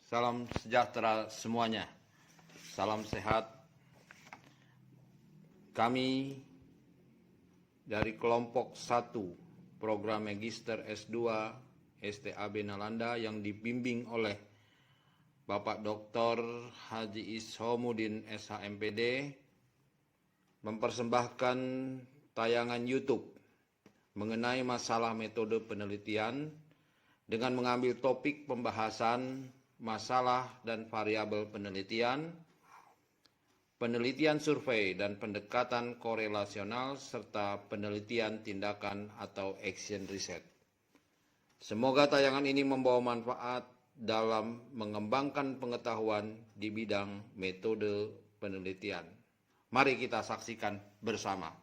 Salam sejahtera semuanya. Salam sehat. Kami dari kelompok 1 program Magister S2 STAB Nalanda yang dibimbing oleh Bapak Dr. Haji Ishomuddin SHMPD mempersembahkan tayangan YouTube mengenai masalah metode penelitian dengan mengambil topik pembahasan masalah dan variabel penelitian, penelitian survei dan pendekatan korelasional, serta penelitian tindakan atau action research. Semoga tayangan ini membawa manfaat dalam mengembangkan pengetahuan di bidang metode penelitian. Mari kita saksikan bersama.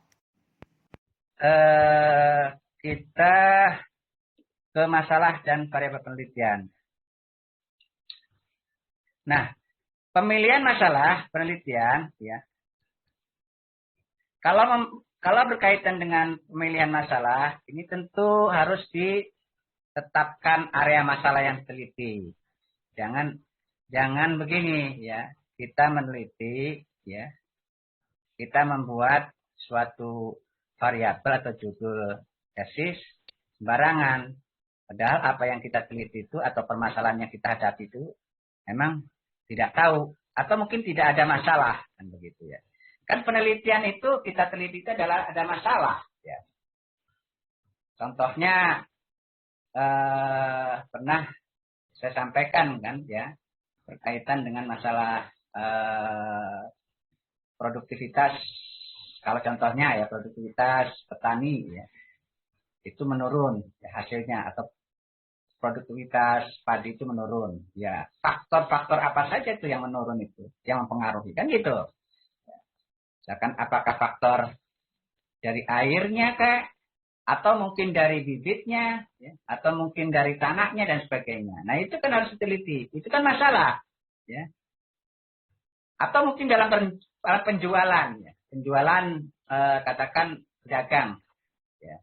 Kita ke masalah dan variabel penelitian. Nah, pemilihan masalah penelitian, ya. Kalau berkaitan dengan pemilihan masalah, ini tentu harus ditetapkan area masalah yang diteliti. Jangan begini, ya. Kita meneliti, ya. Kita membuat suatu variabel atau judul tesis sembarangan. Padahal apa yang kita teliti itu atau permasalahan yang kita hadapi itu memang tidak tahu atau mungkin tidak ada masalah, kan begitu ya. Kan penelitian itu kita teliti itu adalah ada masalah, ya. Contohnya pernah saya sampaikan kan ya berkaitan dengan masalah produktivitas. Kalau contohnya ya produktivitas petani ya itu menurun ya, hasilnya atau produktivitas padi itu menurun. Ya, faktor-faktor apa saja itu yang menurun itu, yang mempengaruhi kan gitu. Misalkan apakah faktor dari airnya kah, atau mungkin dari bibitnya, ya, atau mungkin dari tanahnya dan sebagainya. Nah itu kan harus diteliti. Itu kan masalah, ya. Atau mungkin dalam penjualan, ya. Penjualan katakan pedagang, ya.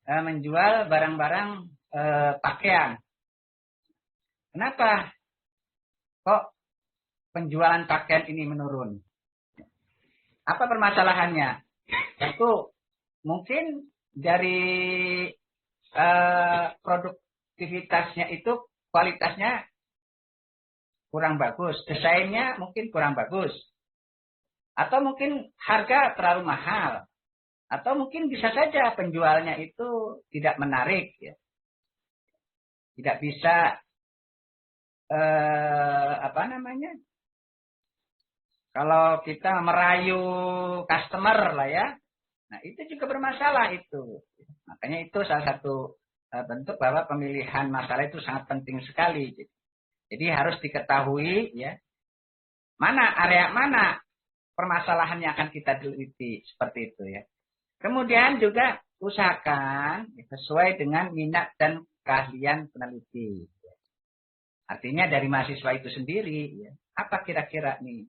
Menjual barang-barang pakaian. Kenapa kok penjualan pakaian ini menurun? Apa permasalahannya? Itu mungkin dari produktivitasnya itu kualitasnya kurang bagus, desainnya mungkin kurang bagus, atau mungkin harga terlalu mahal, atau mungkin bisa saja penjualnya itu tidak menarik, ya. Tidak bisa kalau kita merayu customer lah ya, nah itu juga bermasalah itu. Makanya itu salah satu bentuk bahwa pemilihan masalah itu sangat penting sekali. Jadi harus diketahui ya area mana permasalahan yang akan kita teliti seperti itu ya. Kemudian juga usahakan sesuai dengan minat dan keahlian peneliti. Artinya dari mahasiswa itu sendiri, ya, apa kira-kira nih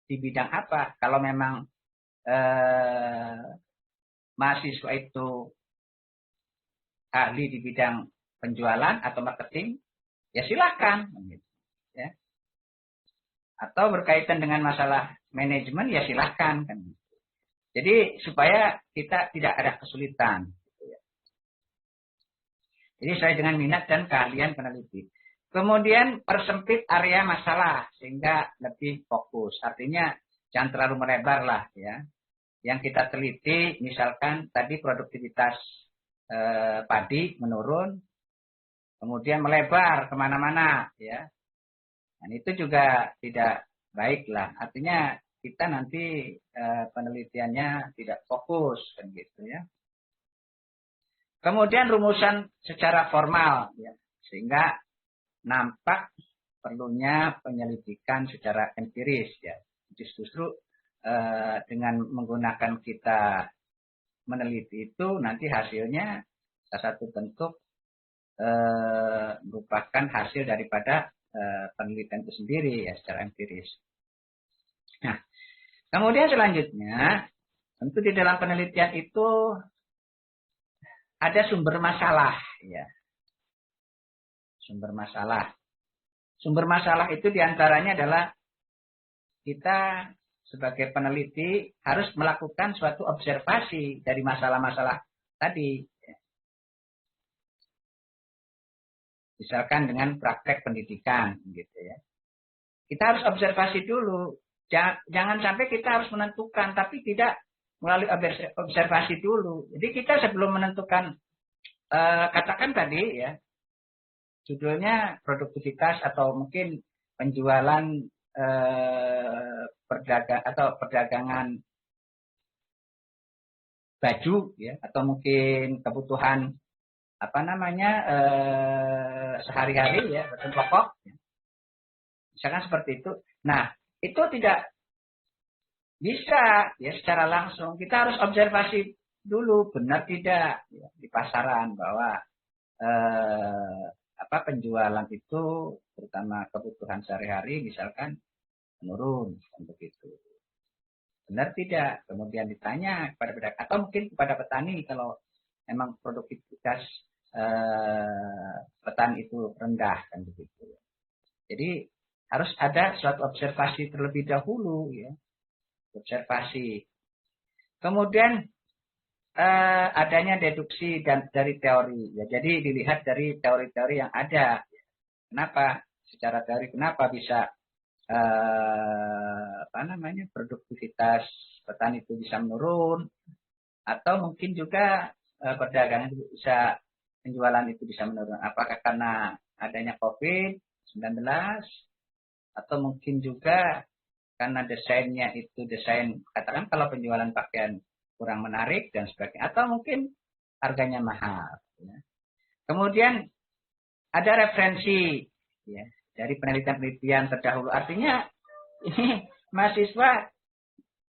di bidang apa? Kalau memang mahasiswa itu ahli di bidang penjualan atau marketing, ya silakan. Ya. Atau berkaitan dengan masalah manajemen, ya silakan. Kan. Jadi supaya kita tidak ada kesulitan. Jadi sesuai dengan minat dan keahlian peneliti. Kemudian persempit area masalah sehingga lebih fokus. Artinya jangan terlalu melebar lah ya. Yang kita teliti misalkan tadi produktivitas padi menurun, kemudian melebar kemana-mana ya. Dan itu juga tidak baik lah. Artinya kita nanti penelitiannya tidak fokus kan gitu ya. Kemudian rumusan secara formal ya, sehingga nampak perlunya penyelidikan secara empiris ya. Justru dengan menggunakan kita meneliti itu nanti hasilnya salah satu bentuk merupakan hasil daripada penelitian itu sendiri ya secara empiris. Nah, kemudian selanjutnya tentu di dalam penelitian itu ada sumber masalah ya. Sumber masalah. Sumber masalah itu diantaranya adalah kita sebagai peneliti harus melakukan suatu observasi dari masalah-masalah tadi. Misalkan dengan praktek pendidikan, gitu ya. Kita harus observasi dulu. Jangan sampai kita harus menentukan, tapi tidak melalui observasi dulu. Jadi kita sebelum menentukan, katakan tadi ya, judulnya produktivitas atau mungkin penjualan perdagangan baju ya, atau mungkin kebutuhan sehari-hari ya, kebutuhan pokok. Ya. Misalkan seperti itu. Nah, itu tidak bisa ya secara langsung. Kita harus observasi dulu benar tidak ya, di pasaran bahwa penjualan itu terutama kebutuhan sehari-hari misalkan menurun begitu. Benar tidak? Kemudian ditanya kepada pedagang atau mungkin kepada petani kalau memang produktivitas petani itu rendah kan begitu. Jadi harus ada suatu observasi terlebih dahulu ya. Observasi. Kemudian adanya deduksi dari teori ya. Jadi dilihat dari teori-teori yang ada. Kenapa? Secara teori kenapa bisa produktivitas petani itu bisa menurun atau mungkin juga perdagangan bisa penjualan itu bisa menurun. Apakah karena adanya COVID-19 atau mungkin juga karena desainnya itu desain katakan kalau penjualan pakaian kurang menarik dan sebagainya atau mungkin harganya mahal. Ya. Kemudian ada referensi ya, dari penelitian-penelitian terdahulu. Artinya ini mahasiswa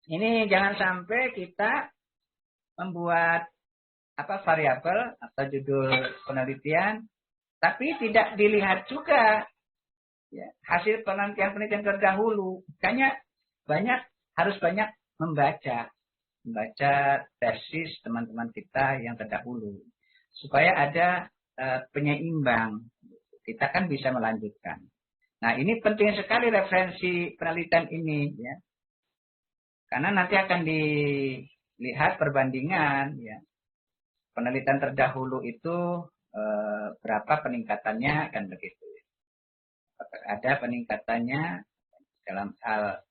ini jangan sampai kita membuat variabel atau judul penelitian tapi tidak dilihat juga ya, hasil penelitian terdahulu. Makanya harus banyak membaca tesis teman-teman kita yang terdahulu supaya ada penyeimbang. Kita kan bisa melanjutkan. Nah, ini penting sekali referensi penelitian ini ya. Karena nanti akan dilihat perbandingan ya. Penelitian terdahulu itu berapa peningkatannya kan begitu. Ada peningkatannya dalam hal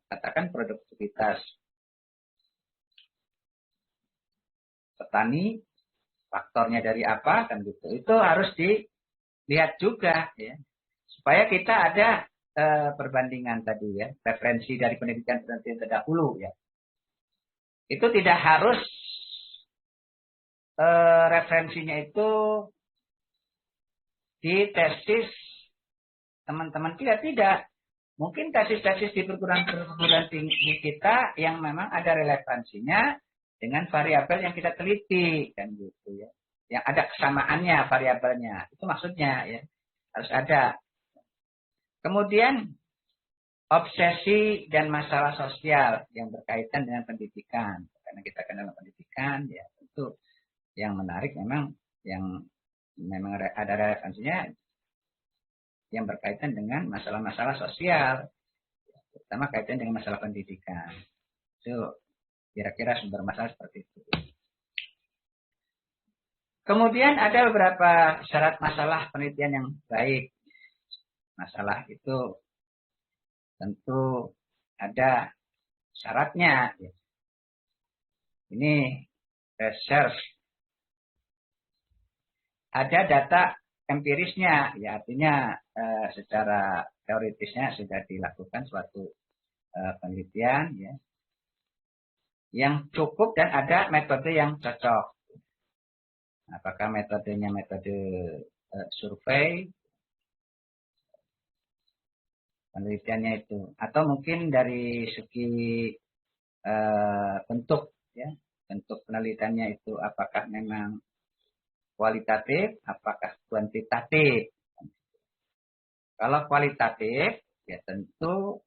katakan produktivitas petani, faktornya dari apa kan gitu. Itu harus dilihat juga ya. Supaya kita ada perbandingan tadi ya, referensi dari penelitian terdahulu ya. Itu tidak harus referensinya itu di tesis teman-teman kita tidak. Mungkin tesis-tesis di perguruan tinggi kita yang memang ada relevansinya dengan variabel yang kita teliti kan gitu ya. Yang ada kesamaannya variabelnya. Itu maksudnya ya. Harus ada. Kemudian obsesi dan masalah sosial yang berkaitan dengan pendidikan. Karena kita kenal pendidikan ya tentu yang menarik memang yang memang ada relevansinya yang berkaitan dengan masalah-masalah sosial, terutama kaitan dengan masalah pendidikan. Itu kira-kira sumber masalah seperti itu. Kemudian ada beberapa syarat masalah penelitian yang baik. Masalah itu tentu ada syaratnya. Ini research. Ada data empirisnya, ya artinya secara teoritisnya sudah dilakukan suatu penelitian ya, yang cukup dan ada metode yang cocok. Apakah metodenya metode survei, penelitiannya itu, atau mungkin dari segi bentuk ya, bentuk penelitiannya itu apakah memang kualitatif, apakah kuantitatif. Kalau kualitatif, ya tentu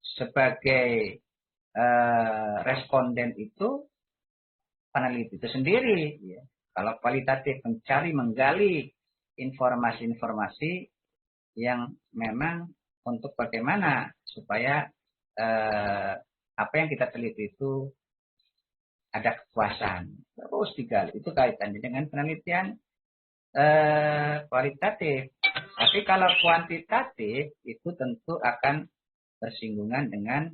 sebagai responden itu peneliti itu sendiri. Ya. Kalau kualitatif menggali informasi-informasi yang memang untuk bagaimana supaya apa yang kita teliti itu ada kepuasan. Terus digali. Itu kaitannya dengan penelitian kualitatif. Tapi kalau kuantitatif itu tentu akan bersinggungan dengan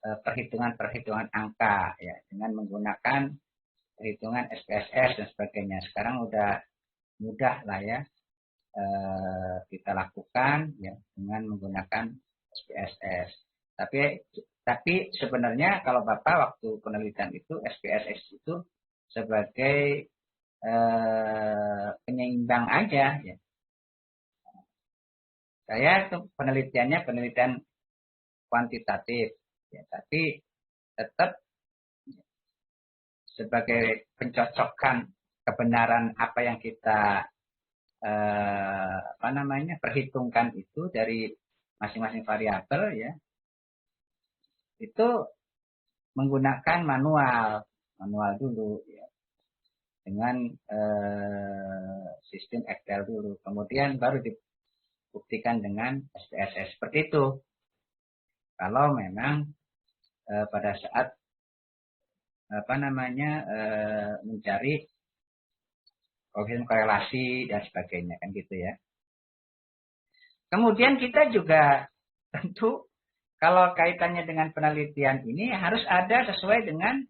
perhitungan-perhitungan angka, ya, dengan menggunakan perhitungan SPSS dan sebagainya. Sekarang udah mudah lah ya kita lakukan ya dengan menggunakan SPSS. Tapi sebenarnya kalau Bapak waktu penelitian itu SPSS itu sebagai penyeimbang aja ya. Saya itu penelitian kuantitatif ya, tapi tetap sebagai pencocokan kebenaran apa yang kita perhitungkan itu dari masing-masing variabel ya, itu menggunakan manual dulu ya, dengan sistem Excel dulu, kemudian baru dibuktikan dengan SPSS seperti itu. Kalau memang pada saat mencari koefisien korelasi dan sebagainya kan gitu ya. Kemudian kita juga tentu kalau kaitannya dengan penelitian ini harus ada sesuai dengan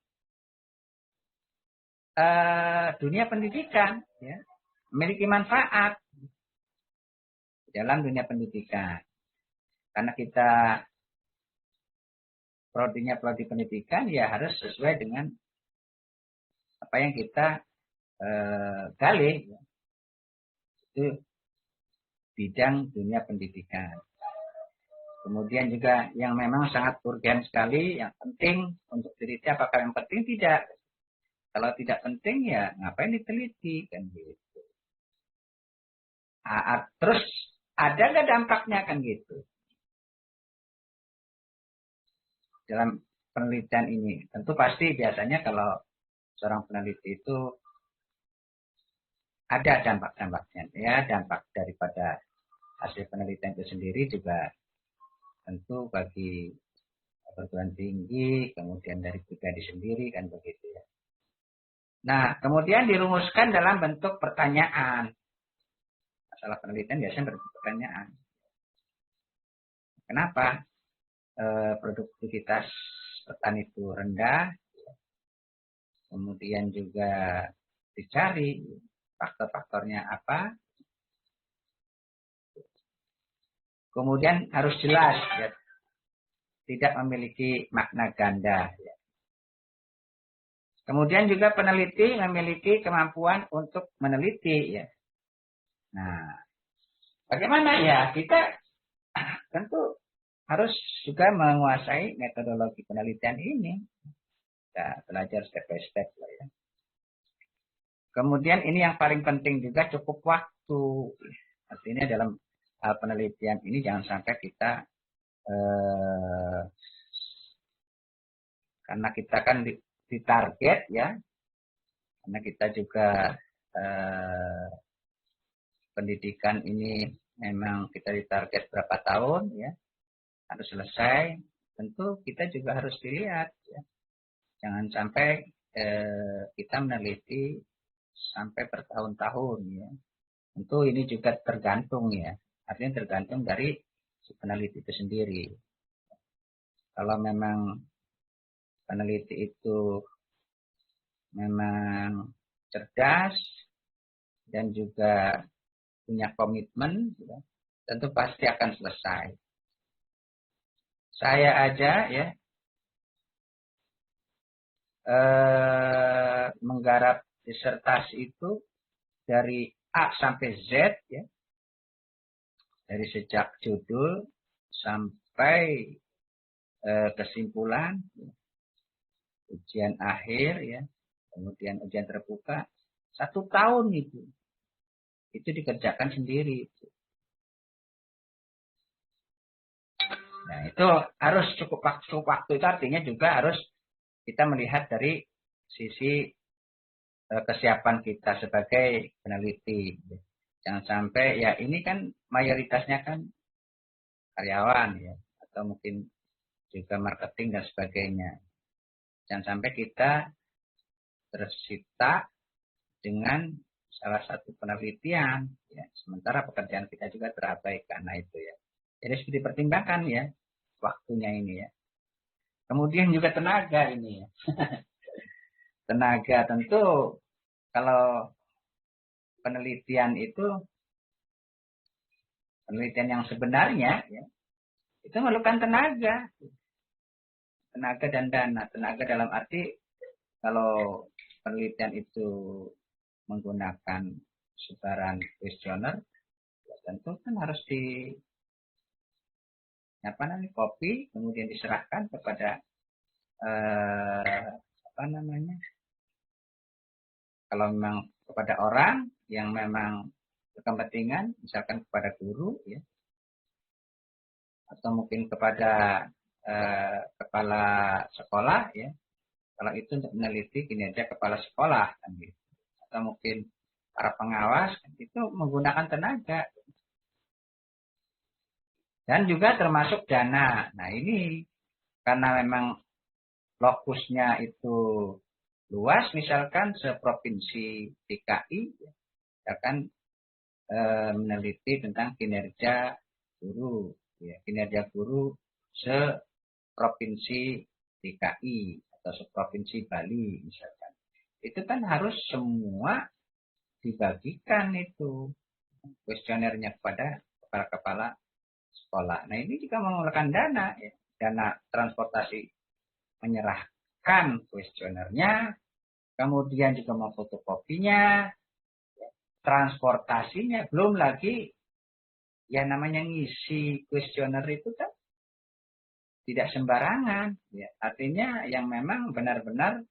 dunia pendidikan ya, memiliki manfaat dalam dunia pendidikan. Karena kita prodinya prodi pendidikan ya harus sesuai dengan apa yang kita gali ya. Itu bidang dunia pendidikan. Kemudian juga yang memang sangat urgen sekali, yang penting untuk diteliti, apakah yang penting? Tidak. Kalau tidak penting ya ngapain diteliti kan gitu. Terus ada nggak dampaknya kan gitu dalam penelitian ini? Tentu pasti biasanya kalau seorang peneliti itu ada dampak-dampaknya ya, dampak daripada hasil penelitian itu sendiri juga tentu bagi perguruan tinggi, kemudian dari pribadi sendiri kan begitu ya. Nah, kemudian dirumuskan dalam bentuk pertanyaan. Masalah penelitian biasanya bentuk pertanyaan. Kenapa produktivitas petani itu rendah? Kemudian juga dicari faktor-faktornya apa. Kemudian harus jelas, ya, tidak memiliki makna ganda. Ya. Kemudian juga peneliti memiliki kemampuan untuk meneliti. Ya. Nah, bagaimana ya? Kita tentu harus juga menguasai metodologi penelitian ini. Kita belajar step by step lah ya. Kemudian ini yang paling penting juga cukup waktu. Artinya dalam penelitian ini jangan sampai kita karena kita kan ditarget ya, karena kita juga pendidikan ini memang kita ditarget berapa tahun ya, harus selesai. Tentu kita juga harus dilihat ya, jangan sampai kita meneliti sampai bertahun-tahun ya. Tentu ini juga tergantung ya, artinya tergantung dari si peneliti itu sendiri. Kalau memang peneliti itu memang cerdas dan juga punya komitmen, ya, tentu pasti akan selesai. Saya aja ya menggarap disertasi itu dari A sampai Z ya, dari sejak judul sampai kesimpulan, ya, ujian akhir ya, kemudian ujian terbuka, 1 tahun itu dikerjakan sendiri. Nah itu harus cukup waktu, itu artinya juga harus kita melihat dari sisi kesiapan kita sebagai peneliti. Jangan sampai ya ini kan mayoritasnya kan karyawan ya, atau mungkin juga marketing dan sebagainya. Jangan sampai kita tersita dengan salah satu penelitian, ya, sementara pekerjaan kita juga terabaikan. Nah itu ya. Jadi harus dipertimbangkan ya waktunya ini ya. Kemudian juga tenaga ini ya. Tenaga tentu kalau penelitian yang sebenarnya ya, itu memerlukan tenaga dan dana. Tenaga dalam arti kalau penelitian itu menggunakan sebaran kuesioner, ya tentu kan harus copy, kemudian diserahkan kepada kalau memang kepada orang yang memang berkepentingan, misalkan kepada guru, ya, atau mungkin kepada kepala sekolah, ya. Kalau itu untuk meneliti kinerja kepala sekolah, kan gitu. Atau mungkin para pengawas, itu menggunakan tenaga. Dan juga termasuk dana. Nah ini karena memang lokusnya itu luas, misalkan seprovinsi DKI, akan meneliti tentang kinerja guru, ya, kinerja guru seprovinsi DKI atau seprovinsi Bali misalkan. Itu kan harus semua dibagikan itu kuesionernya kepada kepala-kepala sekolah. Nah ini juga memerlukan dana, ya. Dana transportasi menyerahkan kuesionernya, kemudian juga memfotokopinya, transportasinya, belum lagi yang namanya ngisi kuesioner itu kan tidak sembarangan, ya. Artinya yang memang benar-benar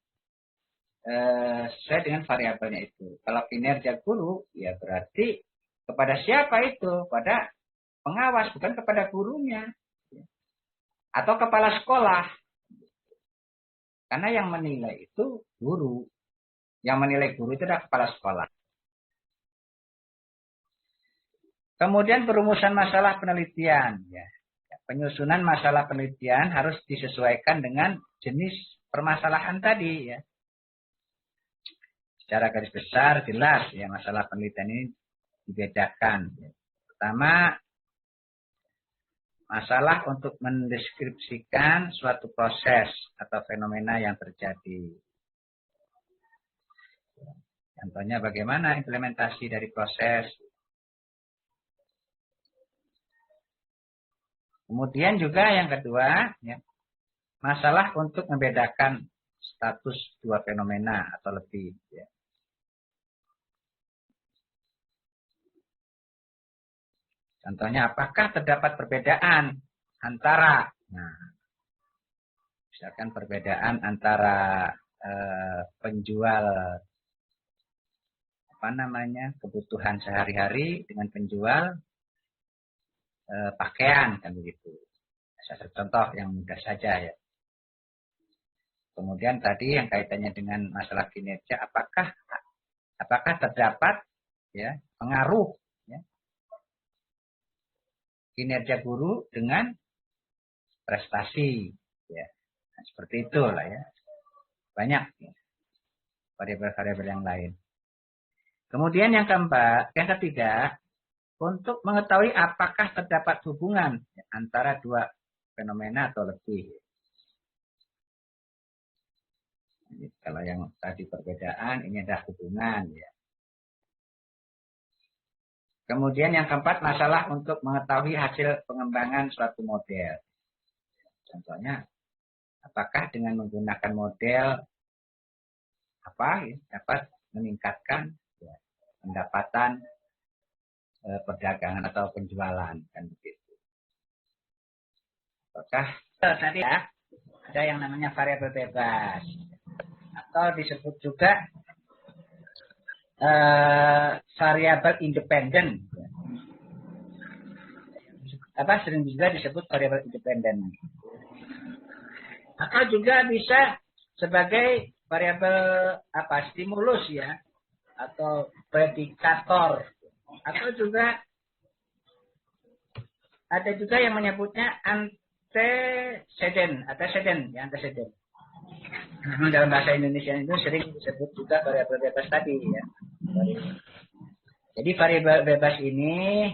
sesuai dengan variabelnya itu. Kalau kinerja guru, ya berarti kepada siapa itu? Pada pengawas, bukan kepada gurunya, ya. Atau kepala sekolah. Karena yang menilai itu guru. Yang menilai guru itu adalah kepala sekolah. Kemudian perumusan masalah penelitian. Ya. Penyusunan masalah penelitian harus disesuaikan dengan jenis permasalahan tadi. Ya. Secara garis besar jelas ya masalah penelitian ini dibedakan. Ya. Pertama, masalah untuk mendeskripsikan suatu proses atau fenomena yang terjadi. Contohnya bagaimana implementasi dari proses. Kemudian juga yang kedua, ya, masalah untuk membedakan status dua fenomena atau lebih. Ya. Contohnya, apakah terdapat perbedaan antara, misalkan perbedaan antara penjual kebutuhan sehari-hari dengan penjual pakaian, kan begitu. Saya contoh yang mudah saja ya. Kemudian tadi yang kaitannya dengan masalah kinerja, apakah terdapat ya pengaruh ya, kinerja guru dengan prestasi, ya. Nah, seperti itulah ya. Banyak ya, variabel-variabel yang lain. Kemudian yang ketiga, untuk mengetahui apakah terdapat hubungan ya, antara dua fenomena atau lebih. Jadi, kalau yang tadi perbedaan, ini ada hubungan ya. Kemudian yang keempat, masalah untuk mengetahui hasil pengembangan suatu model. Contohnya, apakah dengan menggunakan model dapat meningkatkan ya, pendapatan perdagangan atau penjualan, kan begitu. Apakah tadi ya ada yang namanya variabel bebas atau disebut juga variabel independen. Sering juga disebut variabel independen. Atau juga bisa sebagai variabel stimulus ya atau predikator. Atau juga ada juga yang menyebutnya antecedent, ya, antecedent. Namun dalam bahasa Indonesia itu sering disebut juga variabel bebas tadi ya. Jadi variabel bebas ini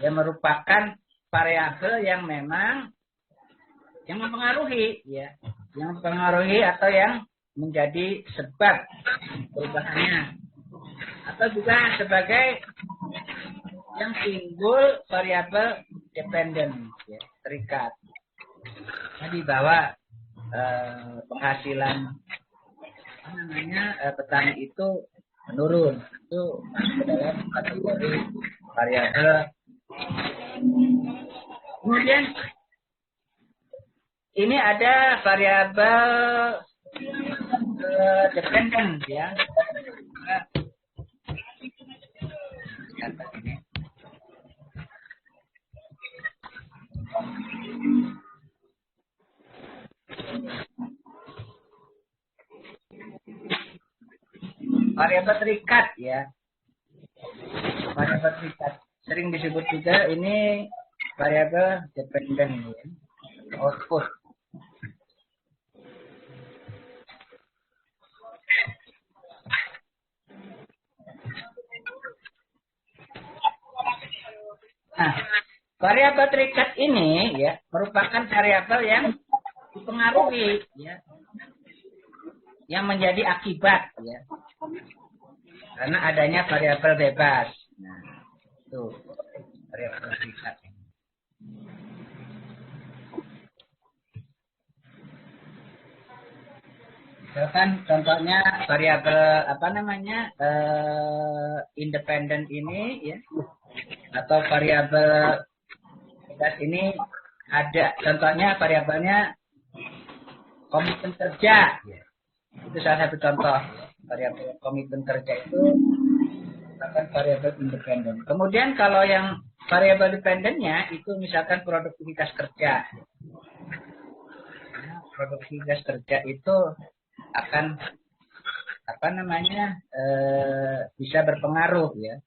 ya merupakan variabel yang memang yang mempengaruhi ya, yang mempengaruhi atau yang menjadi sebab perubahannya, atau juga sebagai yang timbul variabel dependent ya, terikat. Jadi bahwa penghasilan petani itu menurun, itu masuk dalam kategori variabel. Kemudian ini ada variabel dependent ya. Variabel terikat ya. Variabel terikat sering disebut juga ini variabel dependent ya. Output. Nah, variabel terikat ini ya merupakan variabel yang dipengaruhi ya, yang menjadi akibat ya, karena adanya variabel bebas. Nah, itu variabel terikat. Misalkan contohnya variabel independen ini ya, atau variabel bebas ini ada contohnya variabelnya komitmen kerja ya. Itu salah satu contoh variabel komitmen kerja itu merupakan variabel independen. Kemudian kalau yang variabel dependennya itu misalkan produktivitas kerja. Nah, produktivitas kerja itu akan bisa berpengaruh ya.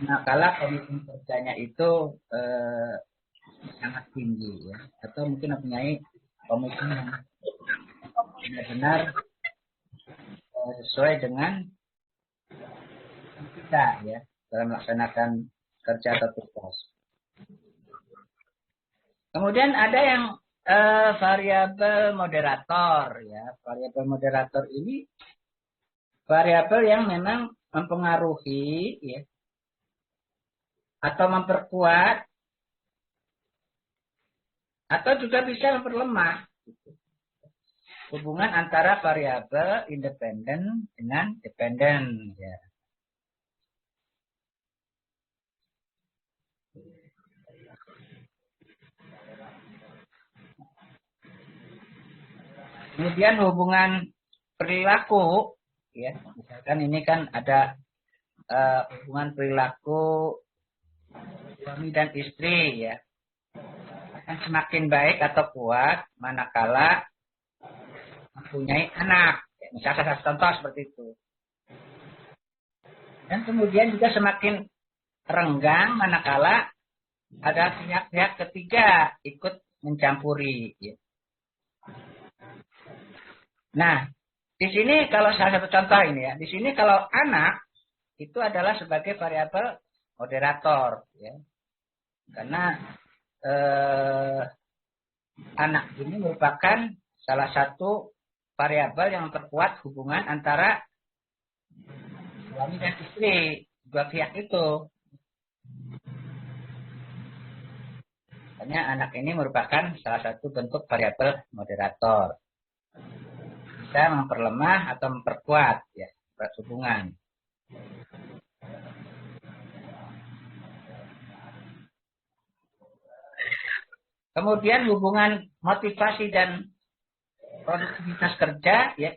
Nah, kalau komitmen kerjanya itu sangat tinggi ya, atau mungkin mempunyai komitmen yang benar-benar sesuai dengan kita ya dalam melaksanakan kerja atau tugas. Kemudian ada yang variabel moderator ya. Variabel moderator ini variabel yang memang mempengaruhi ya, atau memperkuat atau juga bisa memperlemah hubungan antara variabel independen dengan dependen ya. Kemudian hubungan perilaku ya, misalkan ini kan ada hubungan perilaku suami dan istri ya, akan semakin baik atau kuat manakala mempunyai anak ya, misalkan satu contoh seperti itu. Dan kemudian juga semakin renggang manakala ada pihak-pihak ketiga ikut mencampuri ya. Nah, di sini kalau salah satu contoh ini ya, di sini kalau anak itu adalah sebagai variabel moderator ya. Karena anak ini merupakan salah satu variabel yang memperkuat hubungan antara suami dan istri, dua pihak itu. Makanya anak ini merupakan salah satu bentuk variabel moderator. Bisa memperlemah atau memperkuat ya hubungan. Kemudian hubungan motivasi dan produktivitas kerja ya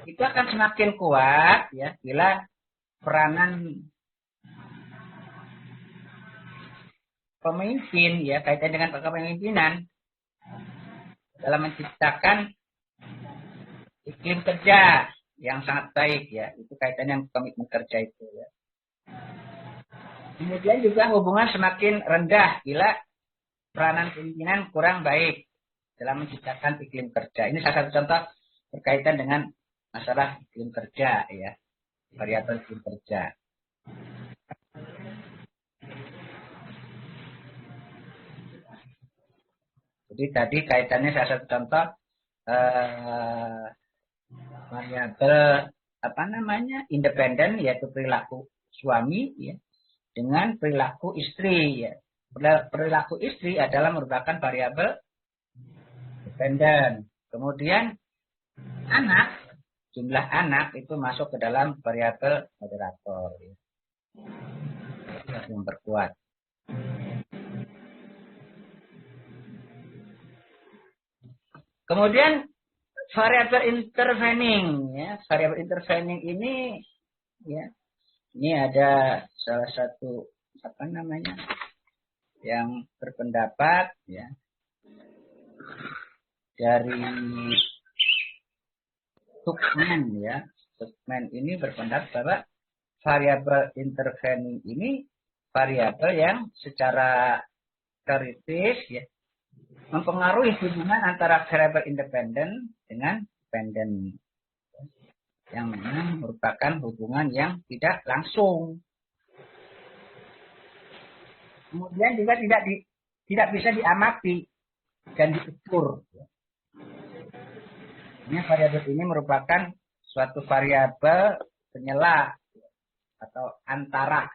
itu akan semakin kuat ya bila peranan pemimpin ya kaitan dengan kepemimpinan dalam menciptakan iklim kerja yang sangat baik ya. Itu kaitannya dengan komitmen kerja itu ya. Kemudian juga hubungan semakin rendah bila peranan pimpinan kurang baik dalam menciptakan iklim kerja. Ini salah satu contoh berkaitan dengan masalah iklim kerja ya, variabel iklim kerja. Jadi tadi kaitannya salah satu contoh variabel apa namanya independen yaitu perilaku suami ya dengan perilaku istri ya. Perilaku istri adalah merupakan variabel dependen. Kemudian anak, jumlah anak itu masuk ke dalam variabel moderator. Ya. Itu memperkuat. Kemudian variabel intervening, ya, variabel intervening ini, ya, ini ada salah satu apa namanya yang berpendapat, ya, dari Tuchman, ya, Tuchman ini berpendapat bahwa variabel intervening ini variabel yang secara teoritis, ya, mempengaruhi hubungan antara variabel independen dengan dependen, yang merupakan hubungan yang tidak langsung. Kemudian juga tidak bisa diamati dan diukur. Ini variabel ini merupakan suatu variabel penyela atau antara.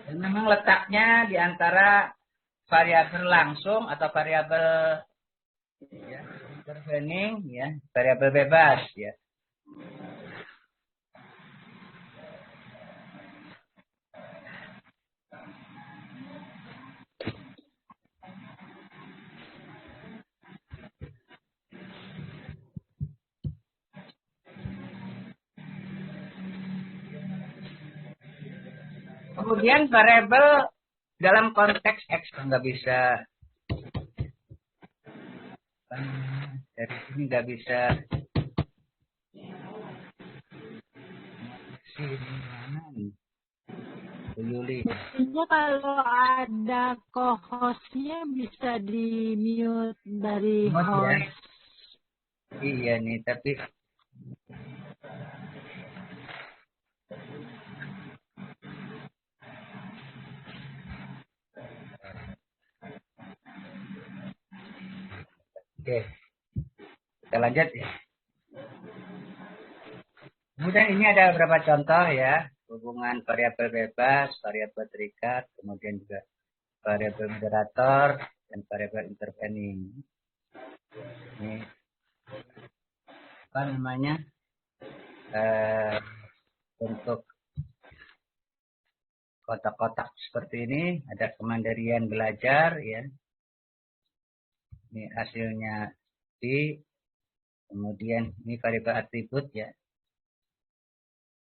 Dan memang letaknya di antara variabel langsung atau variabel ya, intervening, ya, variabel bebas, ya. Kemudian variabel dalam konteks X nggak bisa dari sini nggak bisa sini mana nih Yuli. Mestinya kalau ada co-hostnya bisa di mute dari host. Ya. Iya nih tapi oke, kita lanjut ya. Kemudian ini ada beberapa contoh ya, hubungan variabel bebas, variabel terikat, kemudian juga variabel moderator dan variabel intervening. Ini apa namanya? Untuk kotak-kotak seperti ini ada kemandirian belajar ya. Ini hasilnya di kemudian ini variabel atribut ya.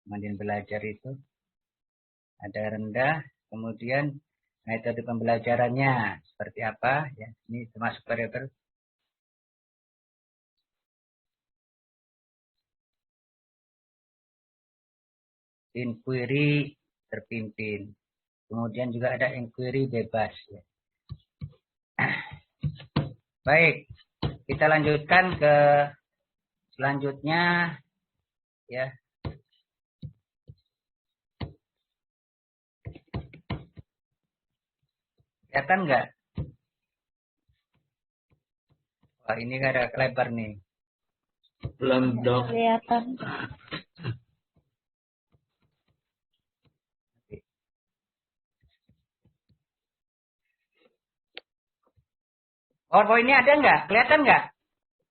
Kemandirian belajar itu ada rendah, kemudian metode pembelajarannya seperti apa ya. Ini termasuk variabel inquiry terpimpin. Kemudian juga ada inquiry bebas ya. Baik, kita lanjutkan ke selanjutnya ya. Kelihatan nggak? Wah, ini ada lebar nih. Belum, Dok. Kelihatan. PowerPoint-nya ada nggak? Kelihatan nggak?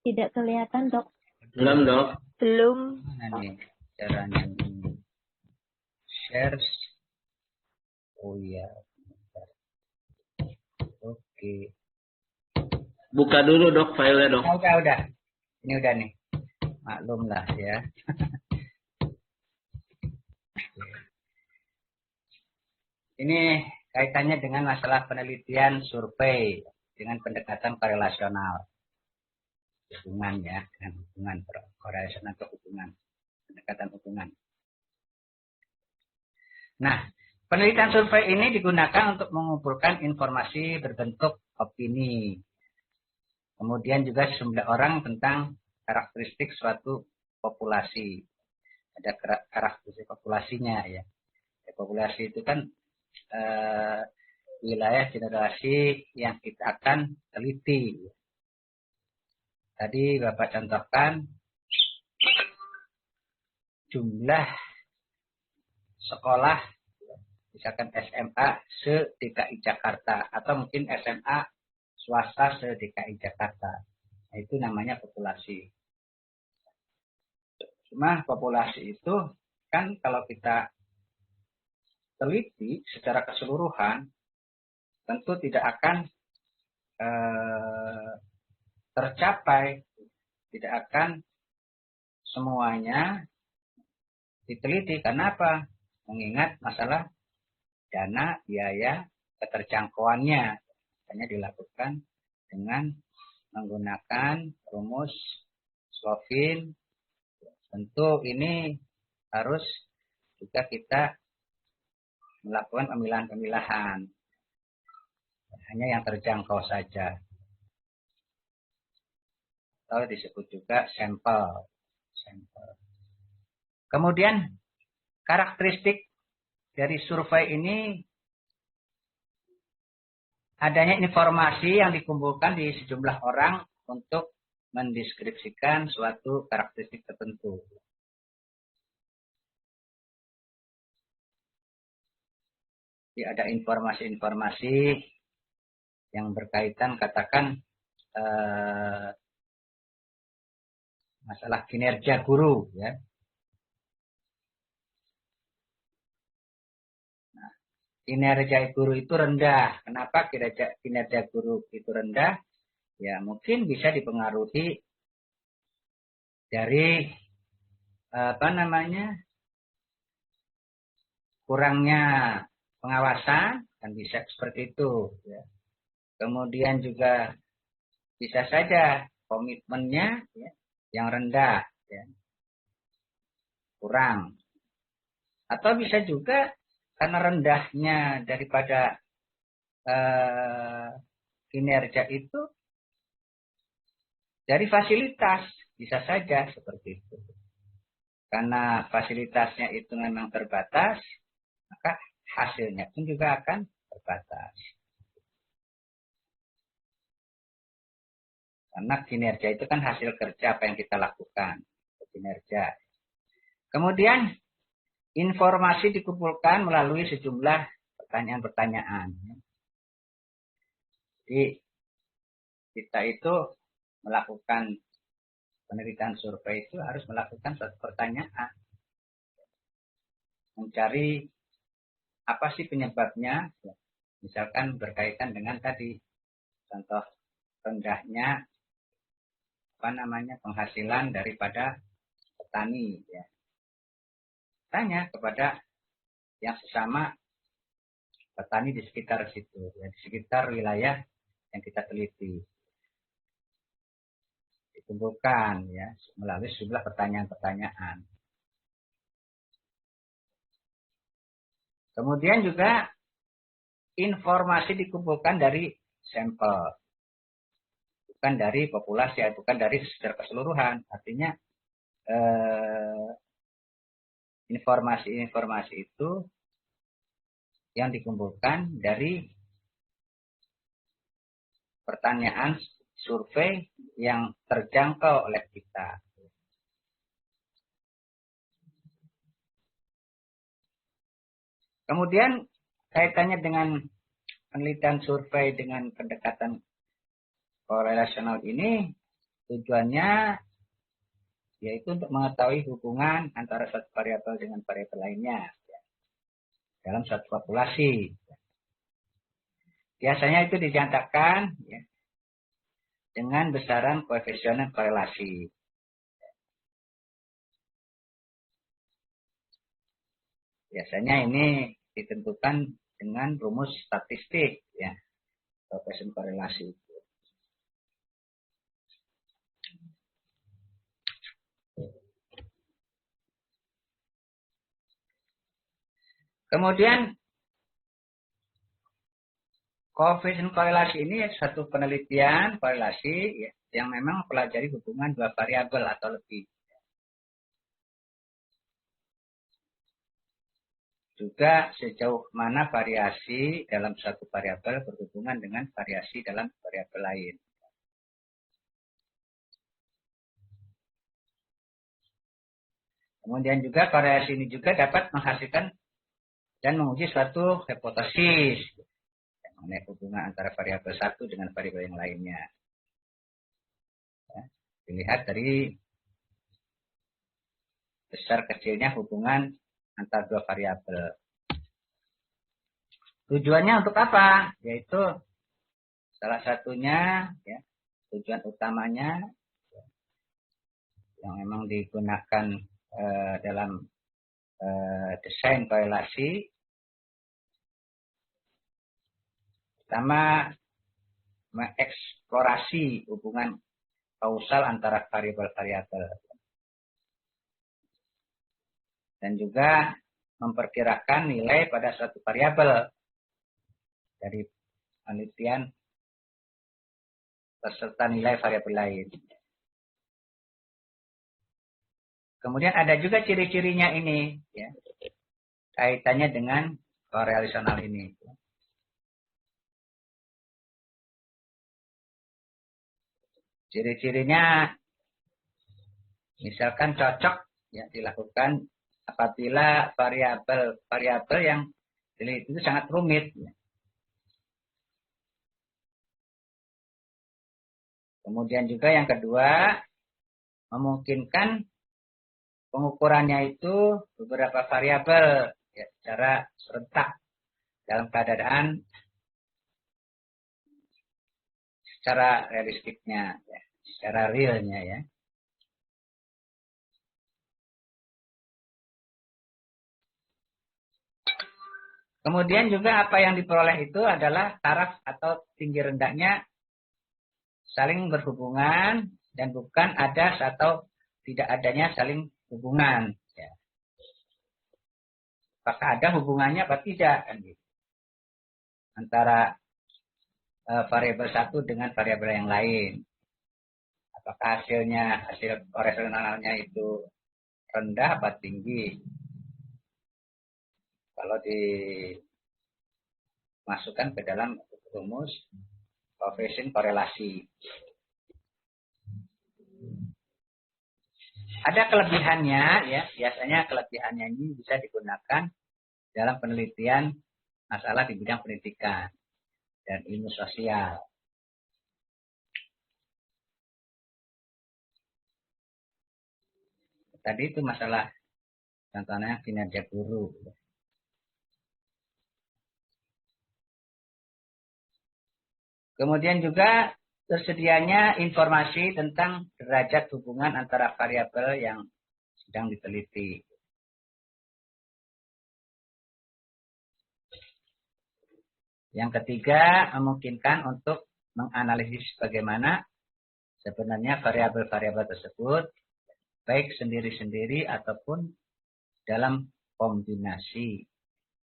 Tidak kelihatan, Dok. Belum, Dok. Belum. Mana nih caranya ini? Share. Oh iya. Oke. Buka dulu, Dok, filenya, Dok. Oh, udah. Ini udah nih. Maklum lah ya. Ini kaitannya dengan masalah penelitian survei dengan pendekatan korelasional. hubungan ya, dengan hubungan correlation atau hubungan, pendekatan hubungan. Nah, penelitian survei ini digunakan untuk mengumpulkan informasi berbentuk opini. Kemudian juga sejumlah orang tentang karakteristik suatu populasi. Ada karakteristik populasinya ya. Populasi itu kan wilayah generasi yang kita akan teliti. Tadi Bapak contohkan jumlah sekolah, misalkan SMA se-DKI Jakarta, atau mungkin SMA swasta se-DKI Jakarta. Nah, itu namanya populasi. Cuma populasi itu kan kalau kita teliti secara keseluruhan, tentu tidak akan tercapai, tidak akan semuanya diteliti. Karena apa? Mengingat masalah dana, biaya, keterjangkauannya. Hanya dilakukan dengan menggunakan rumus Slovin. Tentu ini harus juga kita melakukan pemilahan-pemilahan. Hanya yang terjangkau saja. Atau disebut juga sampel. Kemudian karakteristik dari survei ini adanya informasi yang dikumpulkan di sejumlah orang untuk mendeskripsikan suatu karakteristik tertentu. Jadi ada informasi-informasi yang berkaitan, katakan masalah kinerja guru ya. Nah, kinerja guru itu rendah. Kenapa kinerja guru itu rendah? Ya, mungkin bisa dipengaruhi dari kurangnya pengawasan, kan bisa seperti itu ya. Kemudian juga bisa saja komitmennya ya, yang rendah ya, kurang, atau bisa juga karena rendahnya daripada kinerja itu dari fasilitas, bisa saja seperti itu. Karena fasilitasnya itu memang terbatas, maka hasilnya pun juga akan terbatas. Karena kinerja itu kan hasil kerja apa yang kita lakukan, kinerja. Kemudian informasi dikumpulkan melalui sejumlah pertanyaan-pertanyaan. Jadi kita itu melakukan penelitian survei itu harus melakukan suatu pertanyaan. Mencari apa sih penyebabnya. Misalkan berkaitan dengan tadi contoh rendahnya penghasilan daripada petani ya. Tanya kepada yang sesama petani di sekitar situ ya, di sekitar wilayah yang kita teliti. Dikumpulkan ya melalui sejumlah pertanyaan-pertanyaan. Kemudian juga informasi dikumpulkan dari sampel, bukan dari populasi, bukan dari secara keseluruhan. Artinya informasi-informasi itu yang dikumpulkan dari pertanyaan survei yang terjangkau oleh kita. Kemudian kaitannya dengan penelitian survei dengan pendekatan korelasional ini, tujuannya yaitu untuk mengetahui hubungan antara suatu variabel dengan variabel lainnya ya, dalam suatu populasi. Biasanya itu dinyatakan ya, dengan besaran koefisien korelasi. Biasanya ini ditentukan dengan rumus statistik ya, koefisien korelasi. Kemudian koefisien korelasi ini satu penelitian korelasi ya, yang memang mempelajari hubungan dua variabel atau lebih. Juga sejauh mana variasi dalam satu variabel berhubungan dengan variasi dalam variabel lain. Kemudian juga korelasi ini juga dapat menghasilkan dan menguji suatu hipotesis mengenai hubungan antara variabel satu dengan variabel yang lainnya. Ya, dilihat dari besar kecilnya hubungan antara dua variabel. Tujuannya untuk apa? Yaitu salah satunya, ya, tujuan utamanya yang memang digunakan dalam desain korelasi, pertama mengeksplorasi hubungan kausal antara variabel-variabel dan juga memperkirakan nilai pada suatu variabel dari penelitian beserta nilai variabel lain. Kemudian ada juga ciri-cirinya ini, ya, kaitannya dengan korelasional ini. Ciri-cirinya, misalkan cocok ya dilakukan apabila variabel yang itu sangat rumit. Ya. Kemudian juga yang kedua, memungkinkan pengukurannya itu beberapa variabel ya, secara serentak dalam keadaan secara realistiknya, ya, secara realnya ya. Kemudian juga apa yang diperoleh itu adalah taraf atau tinggi rendahnya saling berhubungan dan bukan ada atau tidak adanya saling hubungan. Ya. Apakah ada hubungannya atau tidak? Kan gitu. Antara variabel satu dengan variabel yang lain. Apakah hasil korelasionalnya itu rendah atau tinggi? Kalau dimasukkan ke dalam rumus koefisien korelasi. Ada kelebihannya, ya. Biasanya kelebihannya ini bisa digunakan dalam penelitian masalah di bidang pendidikan dan ilmu sosial. Tadi itu masalah contohnya kinerja guru. Kemudian juga tersedianya informasi tentang derajat hubungan antara variabel yang sedang diteliti. Yang ketiga, memungkinkan untuk menganalisis bagaimana sebenarnya variabel-variabel tersebut, baik sendiri-sendiri ataupun dalam kombinasi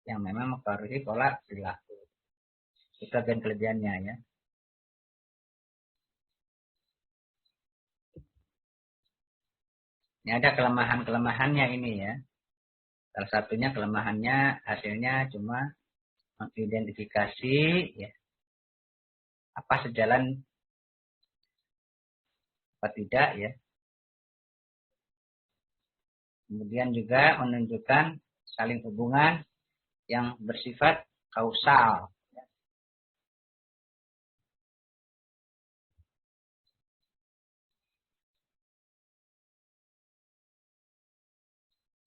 yang memang mempengaruhi pola perilaku. Itu bagian kelebihannya ya. Ini ada kelemahan-kelemahannya ini ya. Salah satunya kelemahannya hasilnya cuma mengidentifikasi ya, apa sejalan apa tidak ya. Kemudian juga menunjukkan saling hubungan yang bersifat kausal.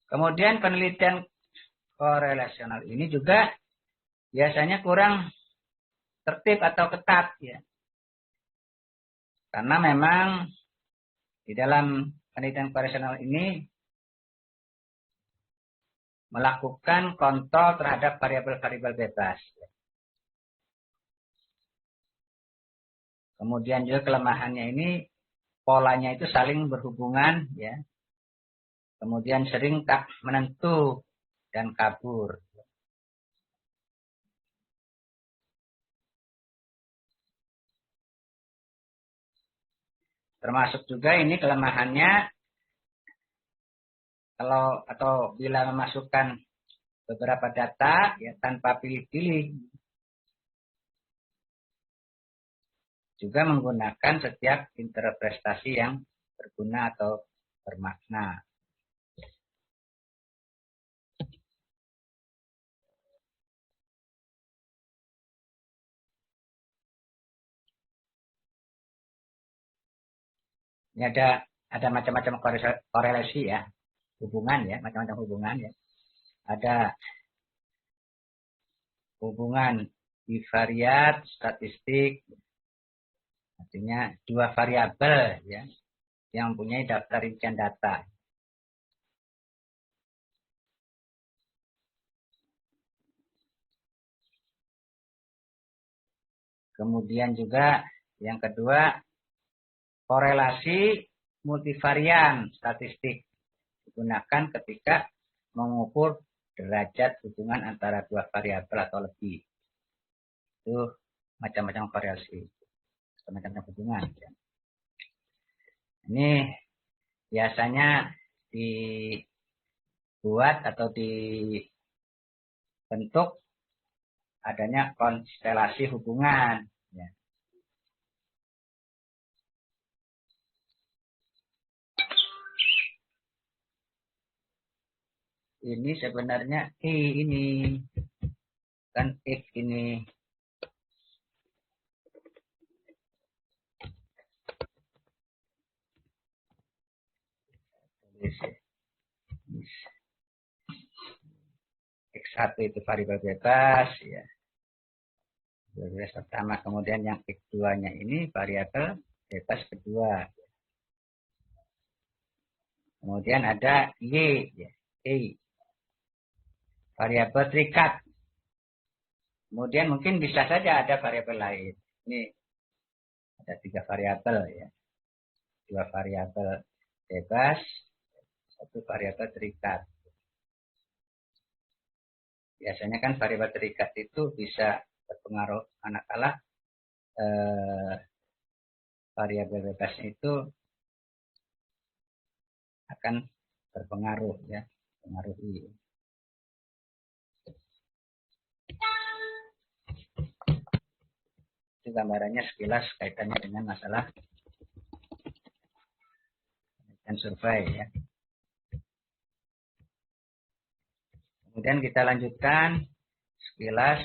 Kemudian penelitian korelasional ini juga biasanya kurang tertib atau ketat ya. Karena memang di dalam penelitian korelasional ini melakukan kontrol terhadap variabel-variabel bebas. Kemudian juga kelemahannya ini polanya itu saling berhubungan ya. Kemudian sering tak menentu dan kabur. Termasuk juga ini kelemahannya atau bila memasukkan beberapa data ya tanpa pilih-pilih. Juga menggunakan setiap interpretasi yang berguna atau bermakna. Ini ada macam-macam korelasi ya, hubungan ya, macam-macam hubungan ya. Ada hubungan bivariat, statistik, artinya dua variabel ya, yang mempunyai daftar rincian data. Kemudian juga yang kedua, korelasi multivarian statistik digunakan ketika mengukur derajat hubungan antara dua variabel atau lebih. Itu macam-macam korelasi, macam-macam hubungan. Ini biasanya dibuat atau dibentuk adanya konstelasi hubungan. Ya. Ini sebenarnya ini kan X ini. X1 itu variabel bebas ya. Variabel pertama, kemudian yang X2-nya ini variabel bebas kedua. Kemudian ada Y ya, Y. Variabel terikat. Kemudian mungkin bisa saja ada variabel lain. Ini ada 3 variabel ya. 2 variabel bebas, 1 variabel terikat. Biasanya kan variabel terikat itu bisa berpengaruh manakala variabel bebasnya itu akan berpengaruh ya, pengaruhi. Itu gambarannya sekilas kaitannya dengan masalah dan survei ya. Kemudian kita lanjutkan sekilas